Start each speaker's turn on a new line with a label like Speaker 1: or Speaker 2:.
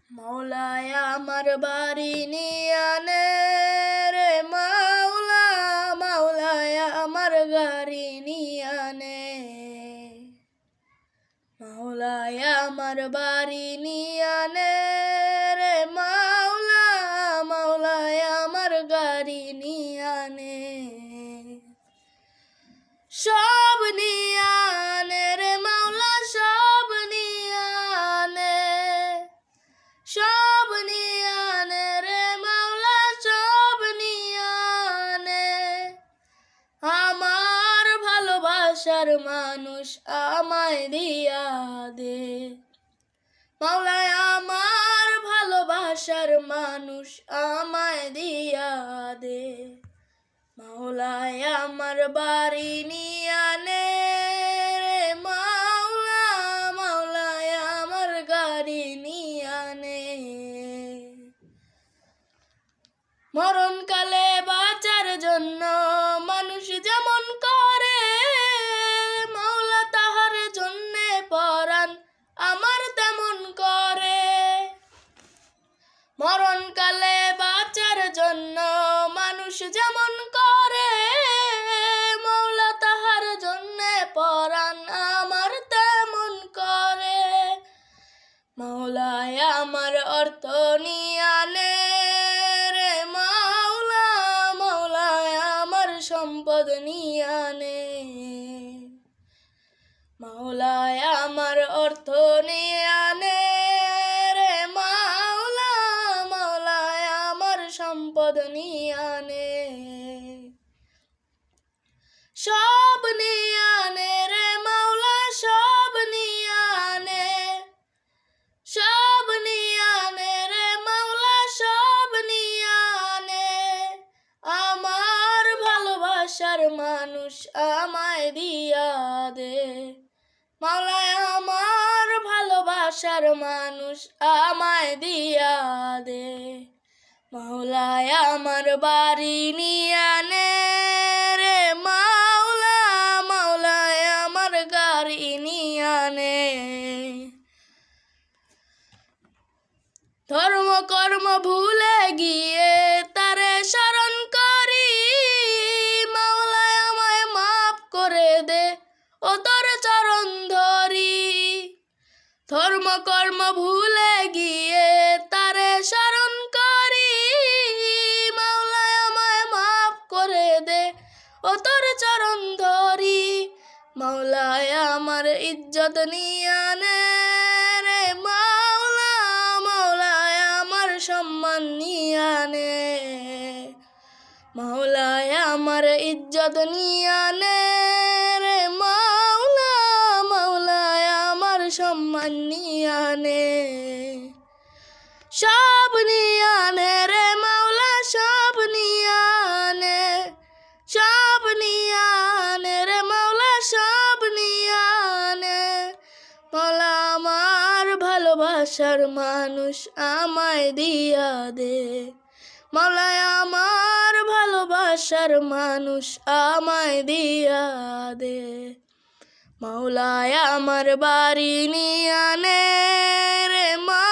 Speaker 1: মাওলায় আমার বাড়ি নিয়ানে রে মাওলা, মাওলায় আমার গাড়ি নিয়ানে, মাওলায় আমার বাড়ি নিয়ানে রে মাওলা, মাওলায় আমার গাড়ি নিয়ানে, সব নিয়ানে রে মাওলা, সব নিয়ানে, সব নিয়ানে রে মাওলা, সব নিয়ানে, আমার ভালোবাসার মানুষ আমায় দিয়া দে, মাওলায় আমার ভালোবাসার মানুষ আমায় দিয়া দে, মাওলায় আমার বাড়ি নিয়ানে রে মাওলা, মাওলায় আমার গাড়ি নিয়ানে, মরণকালে বাঁচার জন্য মানুষ যেমন করে, মাওলা তাহার জন্যে পরাণ আমার তেমন করে, মরণকালে বাঁচার জন্য মানুষ যেমন করে, মাওলা তাহার জন্যে পরাণ আমার তেমন করে, মাওলায় আমার অর্থ নিয়ানে রে মাওলা, মাওলায় আমার সম্পদ নিয়ানে, মাওলায় আমার অর্থ নিয়ানে রে মাওলা, মাওলায় আমার সম্পদ নিয়ানে, সব নিয়ানে রে মাওলা, সব নিয়ানে, সব নিয়ানে রে মাওলা, সব নিয়ানে, আমার ভালোবাসার মানুষ আমায় দিয়া দে, মাওলায় আমার ভালোবাসার মানুষ আমায় দিয়া দে, মাওলায় আমার বাড়ি নিয়ানে রে মাওলা, মাওলায় আমার গাড়ি নিয়ানে, ধর্ম কর্ম ভুলে গিয়ে তারে স্মরণ করি, মাওলায় আমায় মাফ করে দে ও তোর চরণ ধরি, ধর্ম কর্ম ভুলে গিয়ে তারে স্মরণ করি, মাওলায় আমায় মাফ করে দে ও তোর চরণ ধরি, মাওলায় আমার ইজ্জত নিয়ানে রে মাওলা, মাওলায় আমার সম্মান নিয়ানে, মাওলায় আমার ইজ্জত নিয়ানে রে মাওলা, মাওলায় আমার সম্মান নিয়ানে, সব নিয়ানে রে মাওলা, সব নিয়ানে, সব নিয়ানে রে মাওলা, সব নিয়ানে, মাওলা আমার ভালোবাসার মানুষ আমায় দিয়া দে, মাওলায় আমার ভালোবাসার মানুষ আমায় দিয়া দে, মাওলায় আমার বাড়ি নিয়ানে রে মা